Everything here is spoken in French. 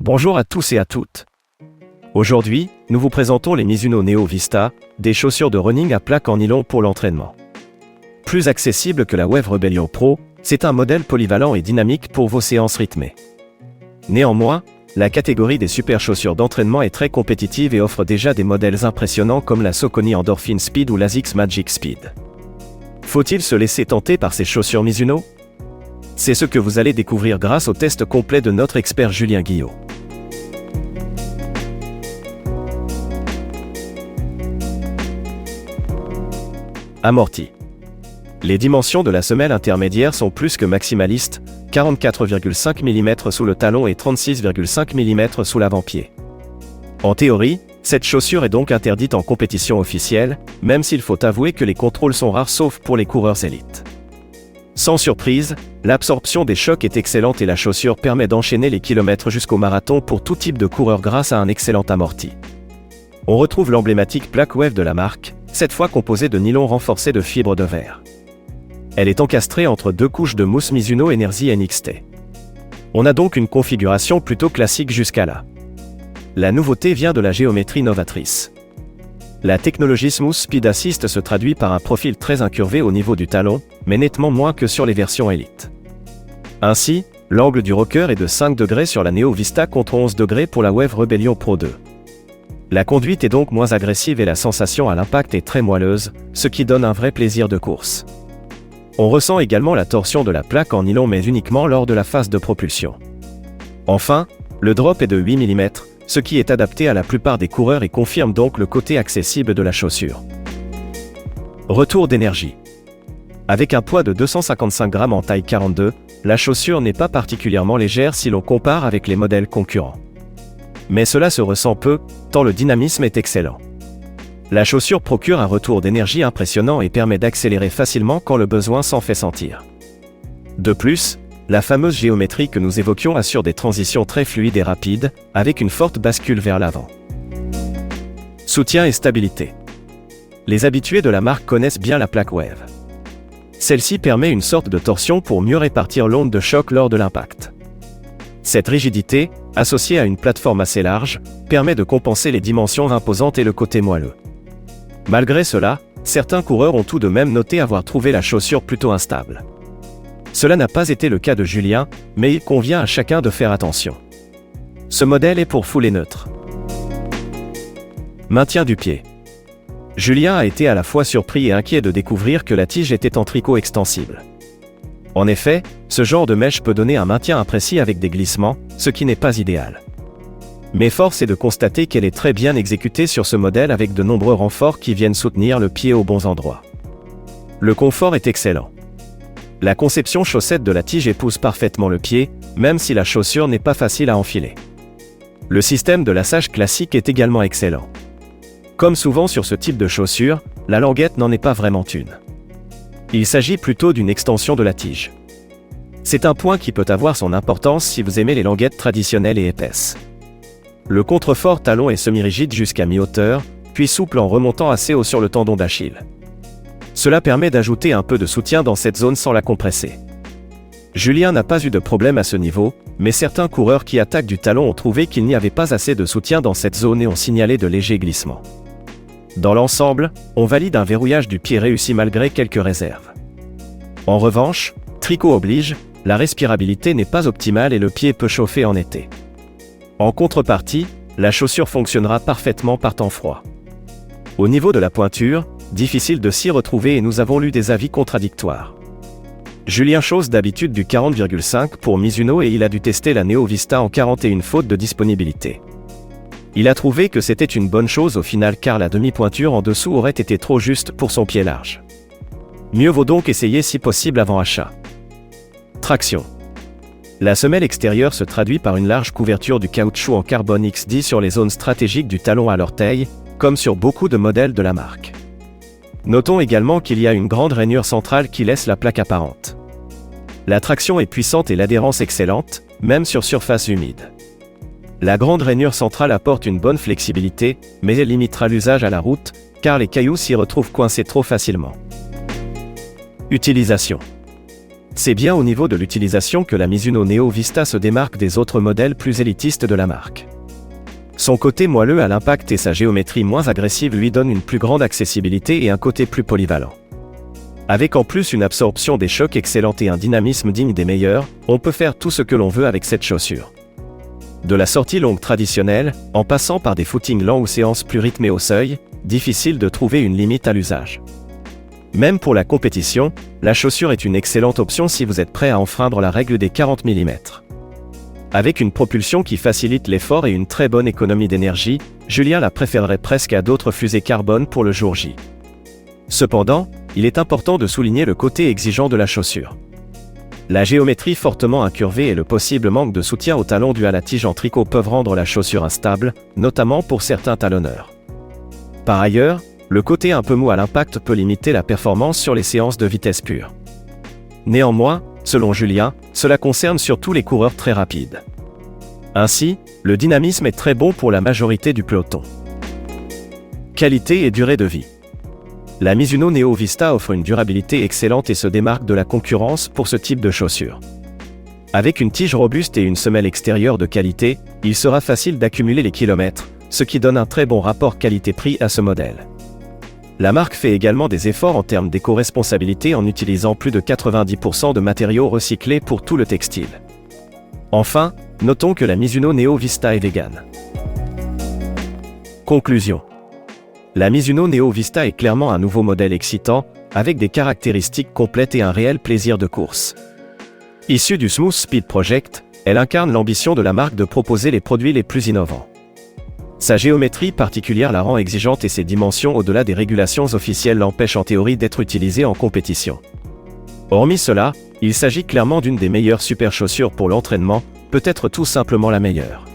Bonjour à tous et à toutes. Aujourd'hui, nous vous présentons les Mizuno Neo Vista, des chaussures de running à plaques en nylon pour l'entraînement. Plus accessible que la Wave Rebellion Pro, c'est un modèle polyvalent et dynamique pour vos séances rythmées. Néanmoins, la catégorie des super chaussures d'entraînement est très compétitive et offre déjà des modèles impressionnants comme la Saucony Endorphin Speed ou l'Asics Magic Speed. Faut-il se laisser tenter par ces chaussures Mizuno? C'est ce que vous allez découvrir grâce au test complet de notre expert Julien Guillot. Amorti. Les dimensions de la semelle intermédiaire sont plus que maximalistes, 44,5 mm sous le talon et 36,5 mm sous l'avant-pied. En théorie, cette chaussure est donc interdite en compétition officielle, même s'il faut avouer que les contrôles sont rares sauf pour les coureurs élites. Sans surprise, l'absorption des chocs est excellente et la chaussure permet d'enchaîner les kilomètres jusqu'au marathon pour tout type de coureur grâce à un excellent amorti. On retrouve l'emblématique plaque Wave de la marque, cette fois composée de nylon renforcé de fibres de verre. Elle est encastrée entre deux couches de mousse Mizuno Energy NXT. On a donc une configuration plutôt classique jusqu'à là. La nouveauté vient de la géométrie novatrice. La technologie Smooth Speed Assist se traduit par un profil très incurvé au niveau du talon, mais nettement moins que sur les versions Elite. Ainsi, l'angle du rocker est de 5 degrés sur la Neo Vista contre 11 degrés pour la Wave Rebellion Pro 2. La conduite est donc moins agressive et la sensation à l'impact est très moelleuse, ce qui donne un vrai plaisir de course. On ressent également la torsion de la plaque en nylon mais uniquement lors de la phase de propulsion. Enfin, le drop est de 8 mm, ce qui est adapté à la plupart des coureurs et confirme donc le côté accessible de la chaussure. Retour d'énergie. Avec un poids de 255 grammes en taille 42, la chaussure n'est pas particulièrement légère si l'on compare avec les modèles concurrents. Mais cela se ressent peu, tant le dynamisme est excellent. La chaussure procure un retour d'énergie impressionnant et permet d'accélérer facilement quand le besoin s'en fait sentir. De plus, la fameuse géométrie que nous évoquions assure des transitions très fluides et rapides, avec une forte bascule vers l'avant. Soutien et stabilité. Les habitués de la marque connaissent bien la plaque Wave. Celle-ci permet une sorte de torsion pour mieux répartir l'onde de choc lors de l'impact. Cette rigidité, associée à une plateforme assez large, permet de compenser les dimensions imposantes et le côté moelleux. Malgré cela, certains coureurs ont tout de même noté avoir trouvé la chaussure plutôt instable. Cela n'a pas été le cas de Julien, mais il convient à chacun de faire attention. Ce modèle est pour foulée neutre. Maintien du pied. Julien a été à la fois surpris et inquiet de découvrir que la tige était en tricot extensible. En effet, ce genre de mèche peut donner un maintien imprécis avec des glissements, ce qui n'est pas idéal. Mais force est de constater qu'elle est très bien exécutée sur ce modèle avec de nombreux renforts qui viennent soutenir le pied aux bons endroits. Le confort est excellent. La conception chaussette de la tige épouse parfaitement le pied, même si la chaussure n'est pas facile à enfiler. Le système de lassage classique est également excellent. Comme souvent sur ce type de chaussure, la languette n'en est pas vraiment une. Il s'agit plutôt d'une extension de la tige. C'est un point qui peut avoir son importance si vous aimez les languettes traditionnelles et épaisses. Le contrefort talon est semi-rigide jusqu'à mi-hauteur, puis souple en remontant assez haut sur le tendon d'Achille. Cela permet d'ajouter un peu de soutien dans cette zone sans la compresser. Julien n'a pas eu de problème à ce niveau, mais certains coureurs qui attaquent du talon ont trouvé qu'il n'y avait pas assez de soutien dans cette zone et ont signalé de légers glissements. Dans l'ensemble, on valide un verrouillage du pied réussi malgré quelques réserves. En revanche, tricot oblige, la respirabilité n'est pas optimale et le pied peut chauffer en été. En contrepartie, la chaussure fonctionnera parfaitement par temps froid. Au niveau de la pointure, difficile de s'y retrouver et nous avons lu des avis contradictoires. Julien chausse d'habitude du 40,5 pour Mizuno et il a dû tester la Neo Vista en 41 faute de disponibilité. Il a trouvé que c'était une bonne chose au final car la demi-pointure en dessous aurait été trop juste pour son pied large. Mieux vaut donc essayer si possible avant achat. Traction. La semelle extérieure se traduit par une large couverture du caoutchouc en carbone XD sur les zones stratégiques du talon à l'orteil, comme sur beaucoup de modèles de la marque. Notons également qu'il y a une grande rainure centrale qui laisse la plaque apparente. La traction est puissante et l'adhérence excellente, même sur surface humide. La grande rainure centrale apporte une bonne flexibilité, mais elle limitera l'usage à la route, car les cailloux s'y retrouvent coincés trop facilement. Utilisation. C'est bien au niveau de l'utilisation que la Mizuno Neo Vista se démarque des autres modèles plus élitistes de la marque. Son côté moelleux à l'impact et sa géométrie moins agressive lui donnent une plus grande accessibilité et un côté plus polyvalent. Avec en plus une absorption des chocs excellente et un dynamisme digne des meilleurs, on peut faire tout ce que l'on veut avec cette chaussure. De la sortie longue traditionnelle, en passant par des footings lents ou séances plus rythmées au seuil, difficile de trouver une limite à l'usage. Même pour la compétition, la chaussure est une excellente option si vous êtes prêt à enfreindre la règle des 40 mm. Avec une propulsion qui facilite l'effort et une très bonne économie d'énergie, Julien la préférerait presque à d'autres fusées carbone pour le jour J. Cependant, il est important de souligner le côté exigeant de la chaussure. La géométrie fortement incurvée et le possible manque de soutien au talon dû à la tige en tricot peuvent rendre la chaussure instable, notamment pour certains talonneurs. Par ailleurs, le côté un peu mou à l'impact peut limiter la performance sur les séances de vitesse pure. Néanmoins, selon Julien, cela concerne surtout les coureurs très rapides. Ainsi, le dynamisme est très bon pour la majorité du peloton. Qualité et durée de vie. La Mizuno Neo Vista offre une durabilité excellente et se démarque de la concurrence pour ce type de chaussure. Avec une tige robuste et une semelle extérieure de qualité, il sera facile d'accumuler les kilomètres, ce qui donne un très bon rapport qualité-prix à ce modèle. La marque fait également des efforts en termes d'éco-responsabilité en utilisant plus de 90% de matériaux recyclés pour tout le textile. Enfin, notons que la Mizuno Neo Vista est végane. Conclusion. La Mizuno Neo Vista est clairement un nouveau modèle excitant, avec des caractéristiques complètes et un réel plaisir de course. Issue du Smooth Speed Project, elle incarne l'ambition de la marque de proposer les produits les plus innovants. Sa géométrie particulière la rend exigeante et ses dimensions au-delà des régulations officielles l'empêchent en théorie d'être utilisée en compétition. Hormis cela, il s'agit clairement d'une des meilleures super chaussures pour l'entraînement, peut-être tout simplement la meilleure.